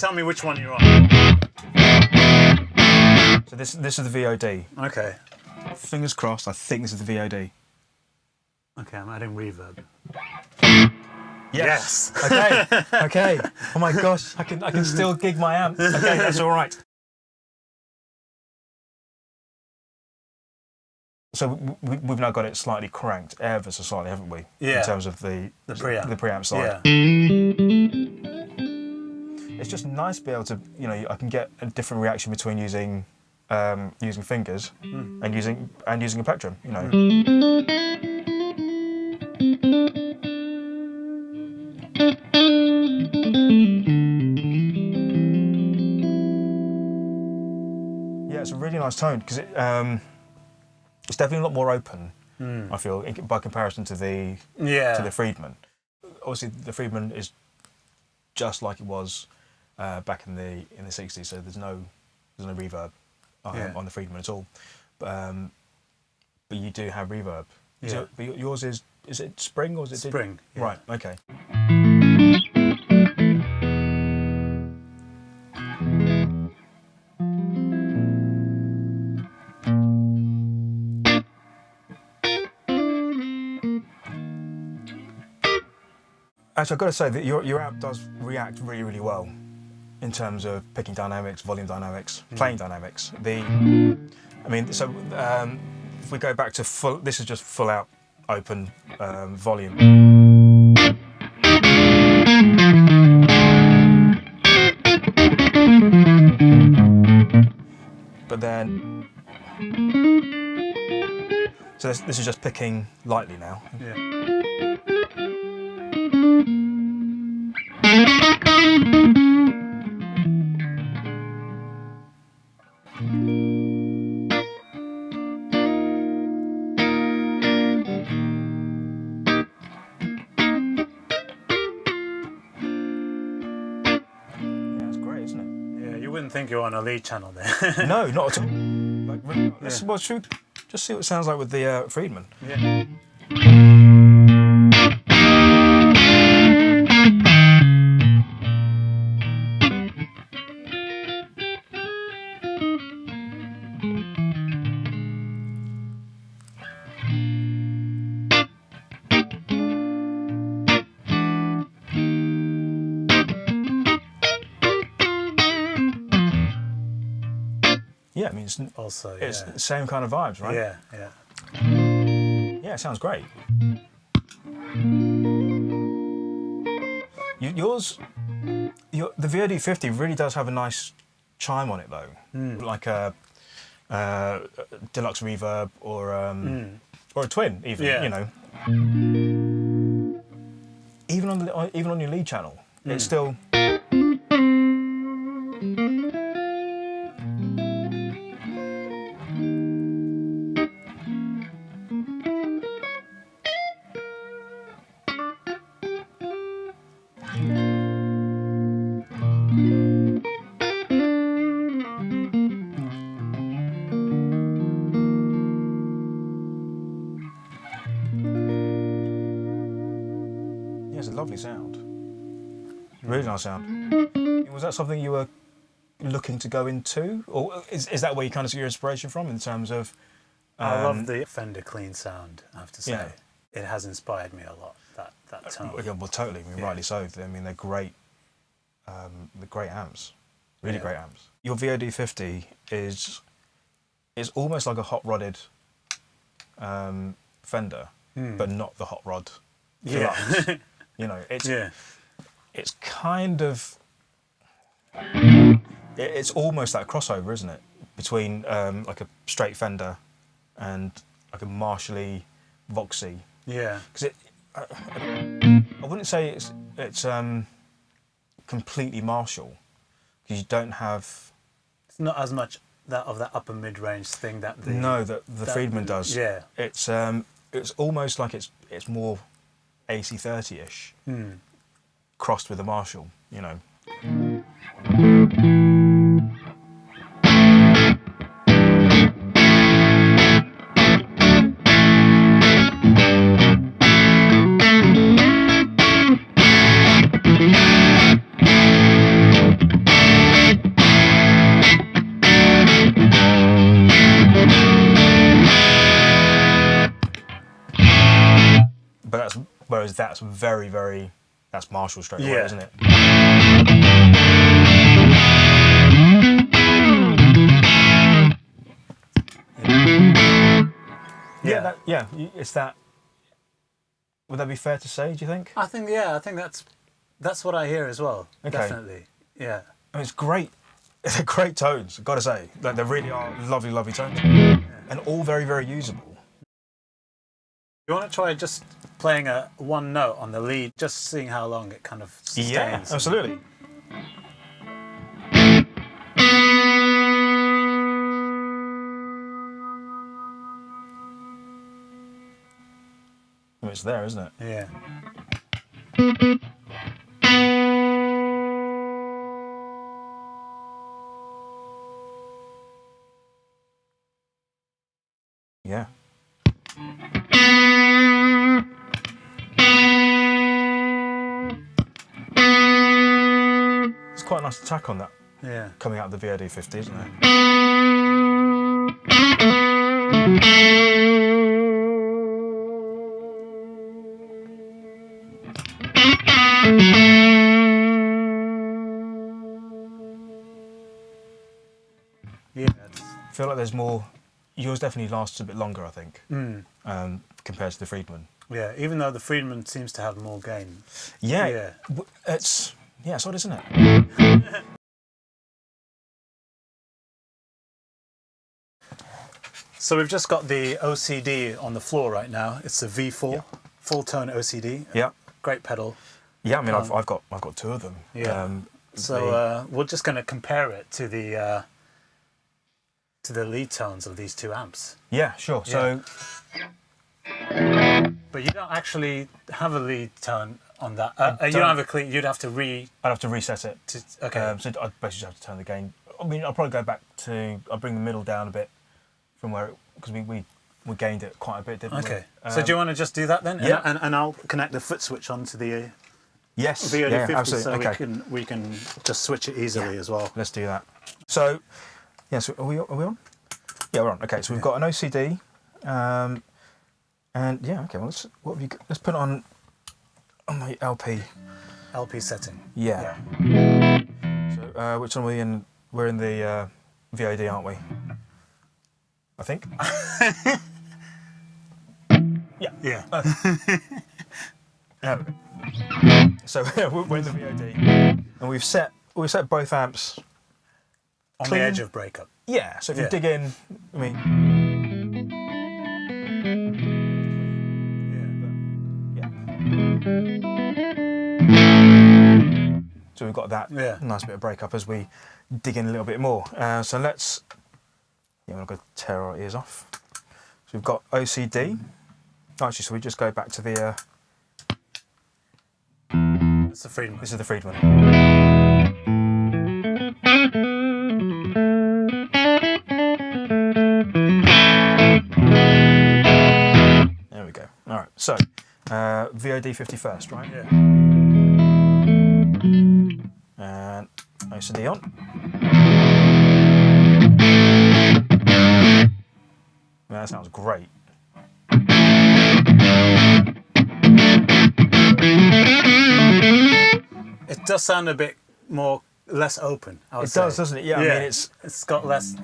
Tell me which one you're on. So this is the VOD. Okay. Fingers crossed, I think this is the VOD. Okay, I'm adding reverb. Yes. Okay. Okay. Oh my gosh, I can still gig my amp. Okay, that's all right. So we've now got it slightly cranked, ever so slightly, haven't we? Yeah. In terms of the preamp side. Yeah. It's just nice to be able to, you know, I can get a different reaction between using fingers and using a plectrum, you know. Yeah, it's a really nice tone because it's definitely a lot more open. I feel by comparison to the Friedman. Obviously, the Friedman is just like it was back in the '60s, so there's no reverb on the Friedman at all. But you do have reverb. Yeah. But yours is it spring or is it spring? Yeah. Right. Okay. Actually, I've got to say that your amp does react really, really well in terms of picking dynamics, volume dynamics, playing dynamics. I mean, so if we go back to full, this is just full out open volume. But then, so this is just picking lightly now. Yeah. Wouldn't think you're on a lead channel there. No, not at all. Like, well, should we just see what it sounds like with the Friedman? Yeah. Yeah, I mean, it's also it's the same kind of vibes, right? Yeah, yeah. Yeah, it sounds great. The VOD-50 really does have a nice chime on it, though, like a Deluxe reverb or a twin, even. You know, even on your lead channel, it's still. It's a lovely sound. Really nice sound. Was that something you were looking to go into? Or is that where you kind of see your inspiration from in terms of... I love the Fender clean sound, I have to say. Yeah. It has inspired me a lot, that tone. Well, totally. I mean, rightly so. I mean, they're great. They're great amps. Really great amps. Your VOD-50 is almost like a hot-rodded Fender, but not the hot rod Deluxe. You know, it's kind of, it's almost that crossover, isn't it, between like a straight Fender and like a Marshall-y Voxy. Yeah. Because I wouldn't say it's completely Marshall, because you don't have. It's not as much of that upper mid-range thing that the Friedman does. Yeah. It's almost like it's more AC30-ish, crossed with a Marshall, you know. Whereas that's that's Marshall straight away, isn't it? It's that. Would that be fair to say? Do you think? I think that's what I hear as well. Okay. Definitely, yeah. I mean, it's great. They're great tones. I've got to say, like they really are lovely, lovely tones, and all very, very usable. You want to try just playing one note on the lead, just seeing how long it kind of sustains. Yeah, absolutely. Well, it's there, isn't it? Yeah. Yeah. It's quite a nice attack on that. Yeah. Coming out of the VOD-50, isn't it? Yeah. I feel like there's more. Yours definitely lasts a bit longer, I think, compared to the Friedman. Yeah, even though the Friedman seems to have more gain. Yeah. It's odd, isn't it? So we've just got the OCD on the floor right now. It's the V4, Fulltone OCD. Yeah. Great pedal. Yeah, I mean, I've got two of them. Yeah. So we're just going to compare it to the lead tones of these two amps. Yeah, sure. Yeah. So, but you don't actually have a lead tone on that. You don't have a clean. You'd have to I'd have to reset it. Okay. So I'd basically have to turn the gain. I mean, I'll probably go back to. I'll bring the middle down a bit from where because we gained it quite a bit, didn't we? Okay. So do you want to just do that then? Yeah. And I'll connect the foot switch onto the yes VOD-50 absolutely. so Okay. we can just switch it easily as well. Let's do that. So so are we on? Yeah, we're on. Okay, so we've got an OCD, and okay. Well, let's put it on my LP. LP setting. Yeah. So which one are we in? We're in the VOD, aren't we? I think. Yeah. So we're in the VOD, and we've set both amps on the edge of breakup. Yeah. So if you dig in, I mean. So we've got that nice bit of breakup as we dig in a little bit more. So let's. I'm going to go tear our ears off. So we've got OCD. Actually, so we just go back to the. It's the Friedman. This is the Friedman. There we go. All right. So VOD-50 first, right? Yeah. And OCD on. That sounds great. It does sound a bit less open. It does, doesn't it? Yeah. I mean, it's got less.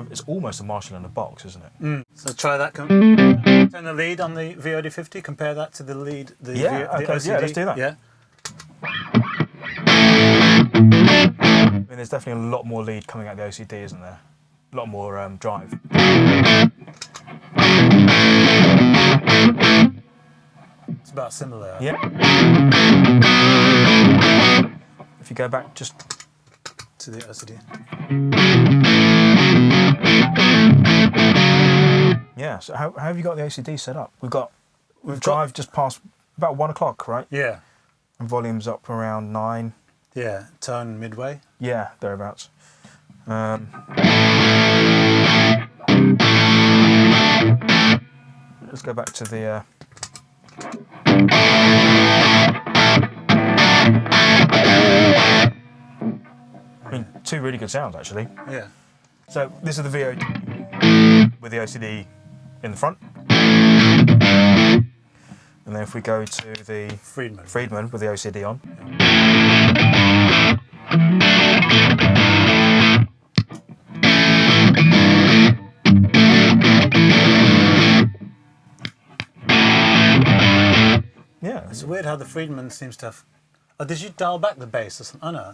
It's almost a Marshall in a box, isn't it? So try that. Turn the lead on the VOD-50. Compare that to the lead. The OCD. Yeah, let's do that. Yeah. I mean, there's definitely a lot more lead coming out the OCD, isn't there? A lot more drive. It's about similar. Yeah. If you go back just to the OCD. Yeah. So how have you got the OCD set up? We've drive just past about 1 o'clock, right? Yeah. And volume's up around 9. Yeah. Tone midway. Yeah, thereabouts. Let's go back to the. I mean, two really good sounds actually. Yeah. So this is the VOD with the OCD in the front. And then if we go to the Friedman with the OCD on. Yeah. It's weird how the Friedman seems to have... Oh, did you dial back the bass or something? Oh no,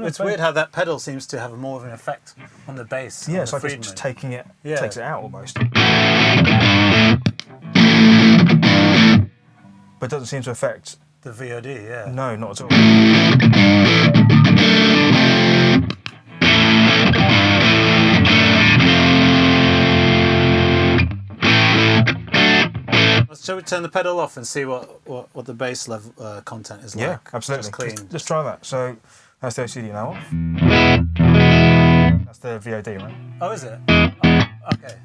it's weird how that pedal seems to have more of an effect on the bass. Yeah, it's like it's just taking it, takes it out almost. But it doesn't seem to affect... The VOD, yeah. No, not at all. Shall we turn the pedal off and see what the bass level content is like? Yeah, absolutely. Just clean. Just try that. So that's the OCD now off. That's the VOD, right? Oh, is it? Oh, okay.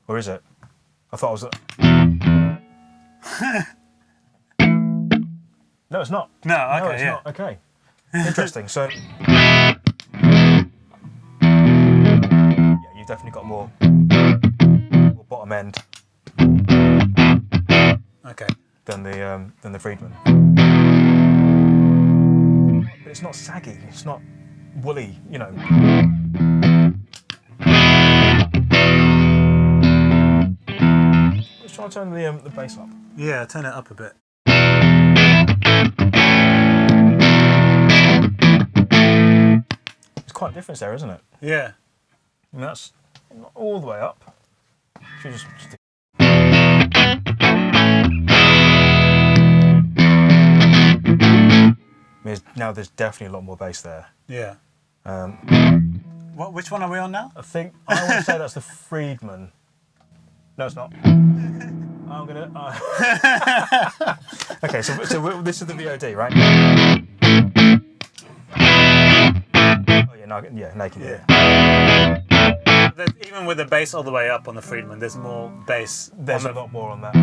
Or is it? I thought it was... No, it's not. No, okay, no, it's not. Okay. Interesting. So... Yeah, you've definitely got more bottom end. Okay. Than the Friedman. But it's not saggy. It's not woolly. You know. Let's try to turn the bass up. Yeah, turn it up a bit. It's quite a difference there, isn't it? Yeah. I mean, that's not all the way up. Should just now there's definitely a lot more bass there. Yeah. Which one are we on now? I think I want to say that's the Friedman. No, it's not. I'm gonna. Okay, so this is the VOD, right? Oh yeah, no, yeah, naked. Yeah. Even with the bass all the way up on the Friedman, there's more bass. There's a lot more on that.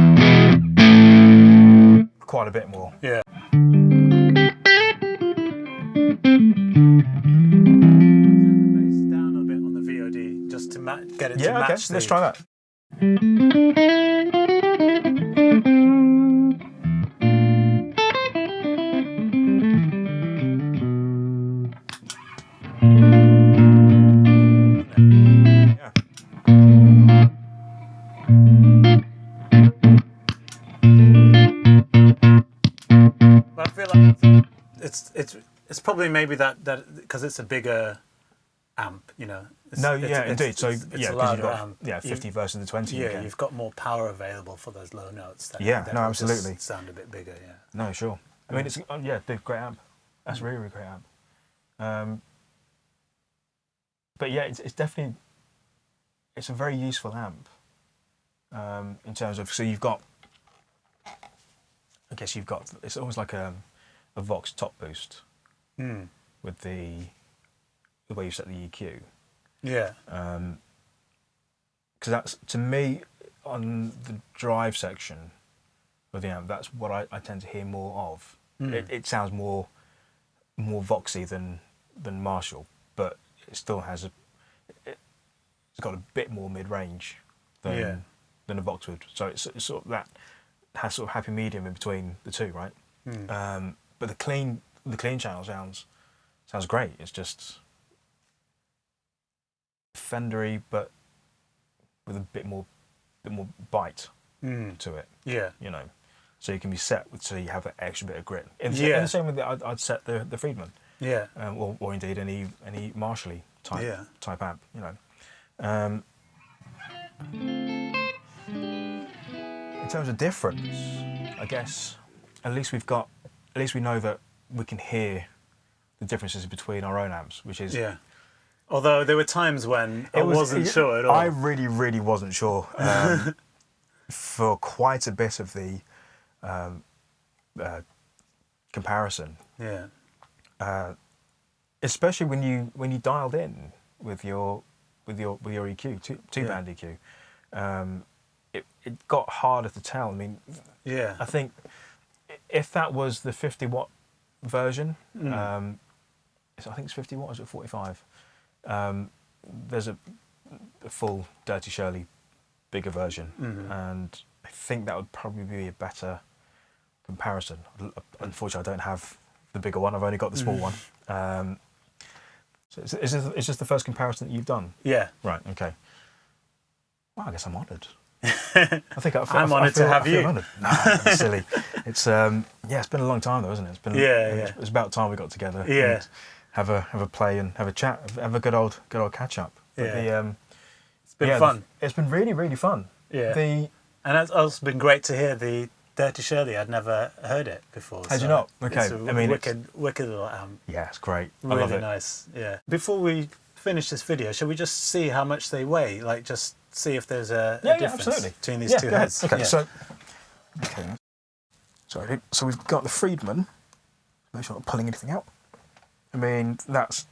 Quite a bit more. Yeah. Get it to match. Okay, let's try that. Yeah. But I feel like it's probably maybe that because it's a bigger amp, you know. Indeed. So it's yeah, because you've got 50 versus the 20. Yeah, you've got more power available for those low notes. That Absolutely. Just sound a bit bigger. Yeah. No, sure. I mean, it's the great amp. That's really, really great amp. But yeah, it's definitely a very useful amp. In terms of you've got, I guess it's almost like a Vox top boost with the way you set the EQ. Yeah. Because that's, to me, on the drive section of the amp, that's what I tend to hear more of. It sounds more Voxy than Marshall, but it still has it's got a bit more mid-range than a Vox would. So it's sort of that has sort of happy medium in between the two, right? But the clean channel sounds great. It's just Fendery, but with a bit more bite to it. Yeah. You know, so you can be set so you have an extra bit of grit. In the same way that I'd set the Friedman. Yeah. Or indeed any Marshall type amp. You know. In terms of difference, I guess at least we know that we can hear the differences between our own amps, which is Although there were times when I wasn't sure at all. I really, really wasn't sure for quite a bit of the comparison. Yeah. Especially when you dialed in with your EQ, two-band EQ, it got harder to tell. I mean, I think if that was the 50-watt version, I think it's 50 watt, or is it 45? There's a a full Dirty Shirley bigger version, and I think that would probably be a better comparison. Unfortunately, I don't have the bigger one. I've only got the small one. So is this the first comparison that you've done? Yeah. Right. Okay. Well, I guess I'm honoured. I think I'm honoured to have you. Honoured. No, that's silly. It's it's been a long time though, isn't it? It's been It's about time we got together. Yeah. And have a play and have a chat, have a good old catch up. Yeah. It's been fun. It's been really, really fun. Yeah. And it's also been great to hear the Dirty Shirley. I'd never heard it before. Had you not? Okay. It's wicked little amp. Yeah, it's great. I Really love it. nice. Yeah. Before we finish this video, shall we just see how much they weigh? Like, just see if there's a difference absolutely. between these two heads. Okay. So we've got the Friedman. Make sure I'm not pulling anything out. I mean, it's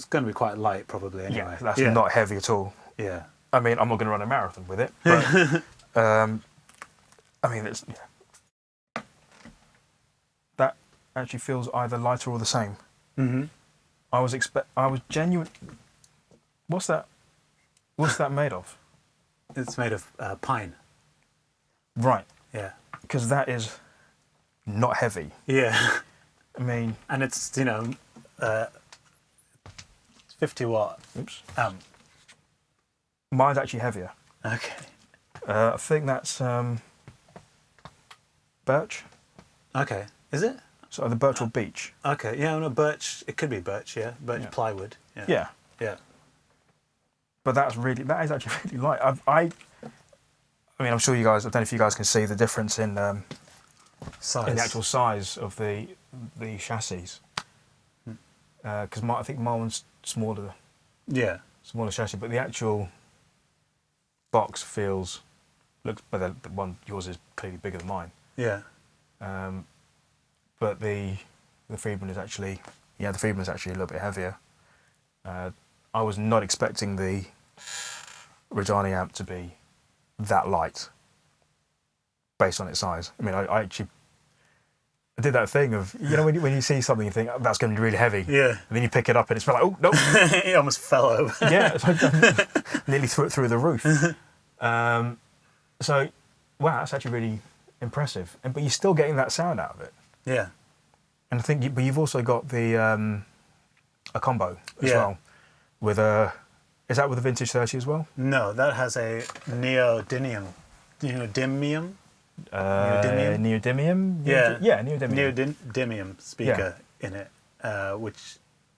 going to be quite light, probably. Anyway. Yeah, that's not heavy at all. Yeah. I mean, I'm not going to run a marathon with it, but I mean, that actually feels either lighter or the same. Mm-hmm. I was genuine. What's that made of? It's made of pine. Right. Yeah. Because that is not heavy. Yeah. I mean, and it's 50 watt. Oops. Amp. Mine's actually heavier. Okay. I think that's birch. Okay. Is it? So either birch or beech. Okay. Yeah. No, birch. It could be birch. Yeah. Birch plywood. Yeah. Yeah. Yeah. But that is actually really light. I mean, I'm sure you guys. I don't know if you guys can see the difference in size. In the actual size of the chassis. Because I think my one's smaller. Yeah. Smaller chassis, but the actual box looks. But the one yours is clearly bigger than mine. Yeah. But the Friedman is actually a little bit heavier. I was not expecting the Rajani amp to be that light based on its size. I mean, I did that thing of, when you see something you think, oh, that's going to be really heavy. Yeah. And then you pick it up and it's like, oh, nope. It almost fell over. Yeah. It's like, nearly threw it through the roof. So, wow, that's actually really impressive. But you're still getting that sound out of it. Yeah. And I think, but you've also got a combo as well. Is that with a vintage 30 as well? No, that has a neodymium. Neodymium? Neodymium? Yeah. Yeah, neodymium. Neodymium speaker in it,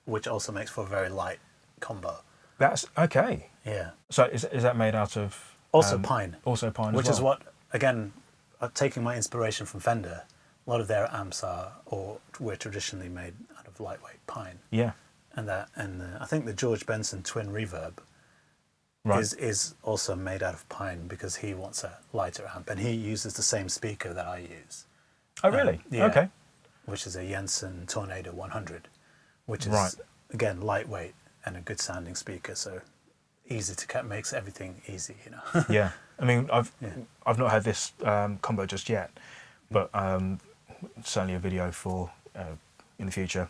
which also makes for a very light combo. That's okay. Yeah. So is that made out of... Also pine. Also pine which as well. Is what, again, taking my inspiration from Fender, a lot of their amps were traditionally made out of lightweight pine. Yeah. And I think the George Benson twin reverb is also made out of pine because he wants a lighter amp, and he uses the same speaker that I use. Oh, really? Yeah. Okay. Which is a Jensen Tornado 100, which is again lightweight and a good sounding speaker, so easy to makes everything easy, Yeah. I mean, I've not had this combo just yet, but certainly a video for in the future,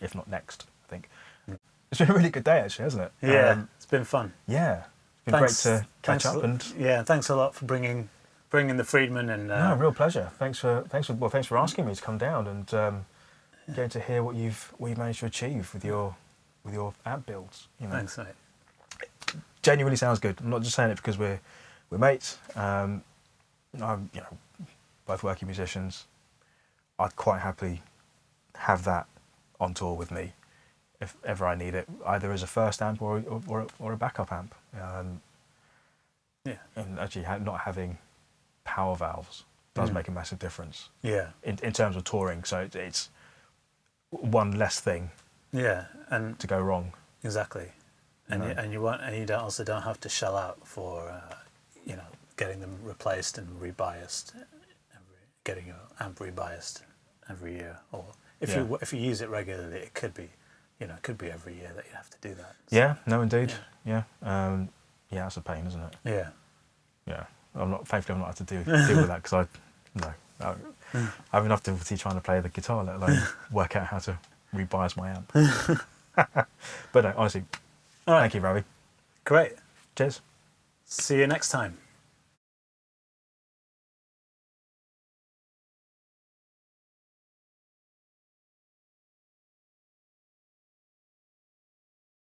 if not next. I think. It's been a really good day, actually, hasn't it? Yeah, it's been fun. Yeah, it's been great to catch up. And thanks a lot for bringing the Friedman and. No, real pleasure. Thanks for asking me to come down and getting to hear what you've managed to achieve with your amp builds. Thanks, mate. Genuinely sounds good. I'm not just saying it because we're mates. I'm both working musicians. I'd quite happily have that on tour with me if ever I need it, either as a first amp or a backup amp. And actually not having power valves does make a massive difference. Yeah. In terms of touring, so it's one less thing. Yeah, and to go wrong. Exactly. And you also don't have to shell out for getting them replaced and rebiased, getting your amp rebiased every year, or if you use it regularly, it could be every year that you have to do that. So, yeah. No, indeed. Yeah. That's a pain, isn't it? Yeah. Yeah. Thankfully, I'm not had to deal with that because I have enough difficulty trying to play the guitar, let alone work out how to rebias my amp. But no, honestly, thank you, Ravi. Great. Cheers. See you next time.